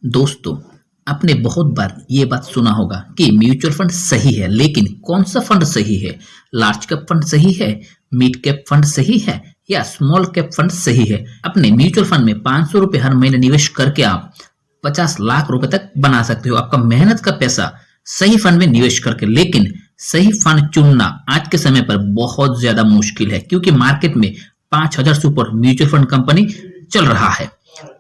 दोस्तों, आपने बहुत बार ये बात सुना होगा कि म्यूचुअल फंड सही है, लेकिन कौन सा फंड सही है? लार्ज कैप फंड सही है, मिड कैप फंड सही है या स्मॉल कैप फंड सही है? अपने म्यूचुअल फंड में 500 रुपए हर महीने निवेश करके आप 50 लाख रुपए तक बना सकते हो। आपका मेहनत का पैसा सही फंड में निवेश करके। लेकिन सही फंड चुनना आज के समय पर बहुत ज्यादा मुश्किल है, क्योंकि मार्केट में 5000 से ऊपर म्यूचुअल फंड कंपनी चल रहा है।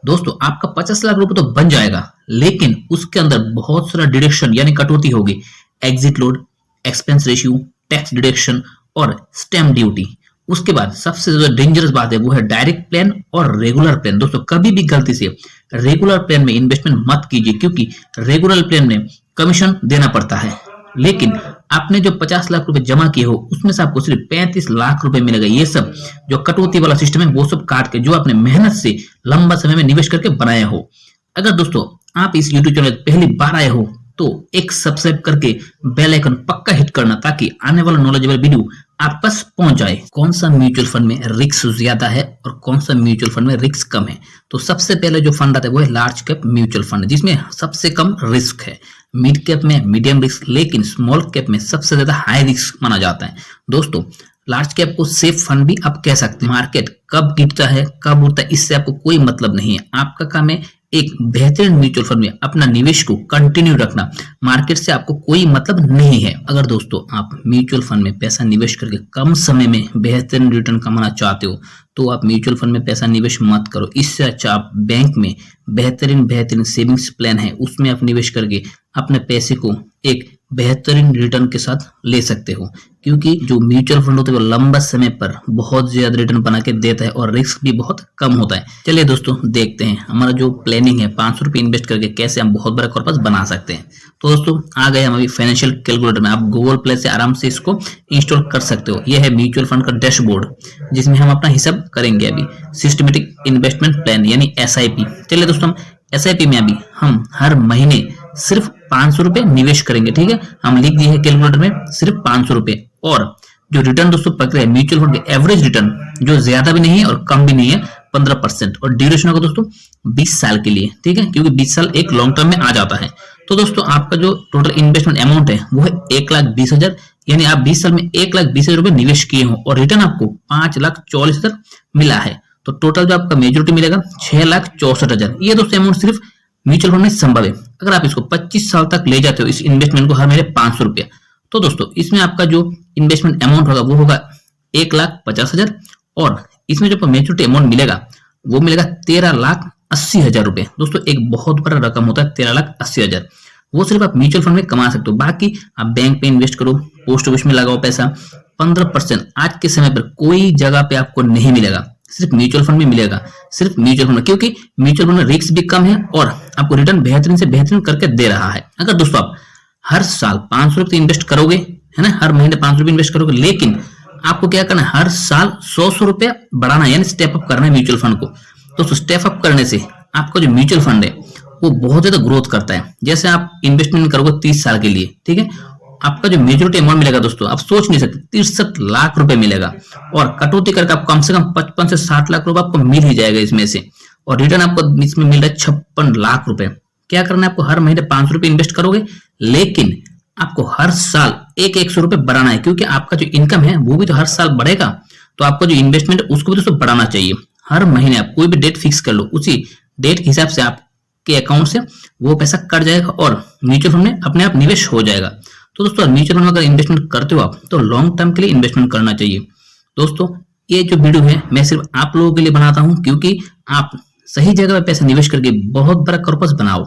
दोस्तों, आपका 50 लाख रुपए तो बन जाएगा, लेकिन उसके अंदर बहुत सारा डिडक्शन यानी कटौती होगी। Exit load, expense ratio, tax deduction और स्टैम्प ड्यूटी। उसके बाद सबसे ज्यादा डेंजरस बात है वो है डायरेक्ट प्लान और रेगुलर प्लान। दोस्तों, कभी भी गलती से रेगुलर प्लान में इन्वेस्टमेंट मत कीजिए, क्योंकि रेगुलर प्लान में कमीशन देना पड़ता है। लेकिन आपने जो 50 लाख रुपए जमा किए हो उसमें से आपको सिर्फ 35 लाख रुपए मिलेगा। ये सब जो कटौती वाला सिस्टम है वो सब काट के जो आपने मेहनत से लंबा समय में निवेश करके बनाया हो। अगर दोस्तों आप इस यूट्यूब चैनल पहली बार आए हो तो एक सब्सक्राइब करके बेल आइकन पक्का हिट करना, ताकि आने वाला नॉलेजेबल वीडियो आप पास पहुंच जाए। कौन सा म्यूचुअल फंड में रिस्क ज्यादा है और कौन सा म्यूचुअल फंड में रिस्क कम है? तो सबसे पहले जो फंड आता है वो है लार्ज कैप म्यूचुअल फंड, जिसमें सबसे कम रिस्क है। मिड कैप में मीडियम रिस्क, लेकिन स्मॉल कैप में सबसे ज्यादा हाई रिस्क माना जाता है। दोस्तों, लार्ज कैप को सेफ फंड भी आप कह सकते हैं। मार्केट कब गिरता है कब उठता है इससे आपको कोई मतलब नहीं है। आपका काम है एक बेहतरीन म्यूचुअल फंड में अपना निवेश को कंटिन्यू रखना। मार्केट से आपको कोई मतलब नहीं है। अगर दोस्तों आप म्यूचुअल फंड में पैसा निवेश करके कम समय में बेहतरीन रिटर्न कमाना चाहते हो तो आप म्यूचुअल फंड में पैसा निवेश मत करो। इससे अच्छा आप बैंक में बेहतरीन सेविंग्स प्लान है उसमें आप निवेश करके अपने पैसे को एक बेहतरीन रिटर्न के साथ ले सकते हो, क्योंकि जो म्यूचुअल फंड होता है वो लंबा समय पर बहुत ज्यादा रिटर्न बना के देता है और रिस्क भी बहुत कम होता है। चलिए दोस्तों देखते हैं हमारा जो प्लानिंग है 500 रुपए इन्वेस्ट करके कैसे हम बहुत बड़ा कॉर्पस बना सकते हैं। तो दोस्तों आ गए हम अभी फाइनेंशियल कैलकुलेटर में। आप गूगल प्ले से आराम से इसको इंस्टॉल कर सकते हो। यह है म्यूचुअल फंड का डैशबोर्ड, जिसमें हम अपना हिसाब करेंगे अभी। सिस्टमेटिक इन्वेस्टमेंट प्लान यानी SIP। चलिए दोस्तों हम SIP में अभी हम हर महीने सिर्फ 500 रुपए निवेश करेंगे। ठीक है, हम लिख दिए हैं कैलकुलेटर में सिर्फ 500 रुपए। और जो रिटर्न दोस्तों पकड़े है म्यूचुअल फंड के एवरेज रिटर्न, जो ज्यादा भी नहीं है और कम भी नहीं है, 15%। और ड्यूरेशन होगा दोस्तों 20 साल के लिए। ठीक है, क्योंकि 20 साल एक लॉन्ग टर्म में आ जाता है। तो दोस्तों आपका जो टोटल इन्वेस्टमेंट अमाउंट है वो है 1,20,000, यानी आप 20 साल में 1,20,000 रुपए निवेश किए हो और रिटर्न आपको 5,40,000 मिला है। तो टोटल जो आपका मेजोरिटी मिलेगा 6,64,000। ये दोस्तों अमाउंट सिर्फ म्यूचुअल फंड में संभव है। अगर आप इसको 25 साल तक ले जाते हो इस इन्वेस्टमेंट को हर महीने 500 रुपया, तो दोस्तों इसमें आपका जो इन्वेस्टमेंट अमाउंट होगा वो होगा 1,50,000 और इसमें जो मेच्योरिटी अमाउंट मिलेगा वो मिलेगा 13,80,000 रुपए। दोस्तों एक बहुत बड़ा रकम होता है 13,80,000। वो सिर्फ आप म्यूचुअल फंड में कमा सकते हो। बाकी आप बैंक पे इन्वेस्ट करो, पोस्ट ऑफिस में लगाओ पैसा। 15% आज के समय पर कोई जगह पे आपको नहीं मिलेगा, सिर्फ म्यूचुअल फंड में मिलेगा। सिर्फ म्यूचुअल फंड में, क्योंकि म्यूचुअल फंड में रिस्क भी कम है और आपको रिटर्न बेहतरीन से बेहतरीन करके दे रहा है। अगर दोस्तों आप हर साल 500 रुपए इन्वेस्ट करोगे, है ना, हर महीने 500 रुपए इन्वेस्ट करोगे, लेकिन आपको क्या करना है, हर साल 100 रुपए बढ़ाना है, यानी स्टेप अप करना है म्यूचुअल फंड को। दोस्तों स्टेप अप करने से आपका जो म्यूचुअल फंड है वो बहुत ज्यादा ग्रोथ करता है। जैसे आप इन्वेस्टमेंट करोगे 30 साल के लिए, ठीक है, आपका जो मेजोरिटी अमाउंट मिलेगा दोस्तों आप सोच नहीं सकते 63 लाख रुपए मिलेगा। और कटौती करके आप कम से कम 55 से 60 लाख रुपए आपको मिल ही जाएगा इसमें से। और रिटर्न आपको इसमें मिल रहा है 56 लाख रुपए। क्या करना है आपको, हर महीने 500 रुपए इन्वेस्ट करोगे, लेकिन आपको हर साल 100 रुपए बढ़ाना है, क्योंकि आपका जो इनकम है वो भी तो हर साल बढ़ेगा। तो आपका जो इन्वेस्टमेंट है उसको भी दोस्तों बढ़ाना चाहिए। हर महीने आप कोई भी डेट फिक्स कर लो, उसी डेट के हिसाब से आपके अकाउंट से वो पैसा कट जाएगा और म्यूचुअल फंड में अपने आप निवेश हो जाएगा। तो दोस्तों म्यूचुअल फंड में अगर इन्वेस्टमेंट करते हो आप तो लॉन्ग टर्म के लिए इन्वेस्टमेंट करना चाहिए। दोस्तों ये जो वीडियो है मैं सिर्फ आप लोगों के लिए बनाता हूं, क्योंकि आप सही जगह पे पैसा निवेश करके बहुत बड़ा कॉर्पस बनाओ।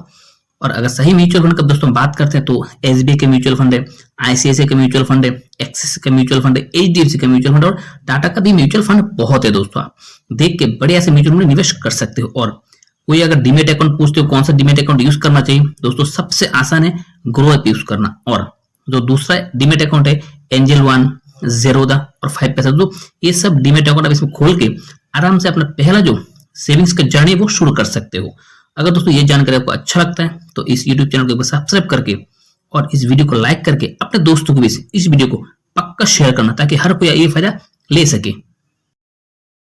और अगर सही म्यूचुअल फंड का दोस्तों बात करते हैं तो SBI के म्यूचुअल फंड है, ICICI के म्यूचुअल फंड है, एक्सिस के म्यूचुअल फंड है, HDFC के म्यूचुअल फंड और टाटा का भी म्यूचुअल फंड बहुत है। दोस्तों आप देख के बड़े ऐसे म्यूचुअल फंड में निवेश कर सकते हो। और कोई अगर डीमेट अकाउंट पूछते हो कौन सा डीमेट अकाउंट यूज करना चाहिए, दोस्तों सबसे आसान है ग्रो ऐप यूज करना। और जो दूसरा डीमेट अकाउंट है एंजल वन, ज़ेरोदा और 5 पैसा, जो ये सब डीमेट अकाउंट आप इसमें खोल के आराम से अपना पहला जो सेविंग्स का जर्नी वो शुरू कर सकते हो। अगर दोस्तों ये जानकारी आपको अच्छा लगता है तो इस YouTube चैनल को सब्सक्राइब करके और इस वीडियो को लाइक करके अपने दोस्तों को भी इस वीडियो को पक्का शेयर करना, ताकि हर कोई ये फायदा ले सके।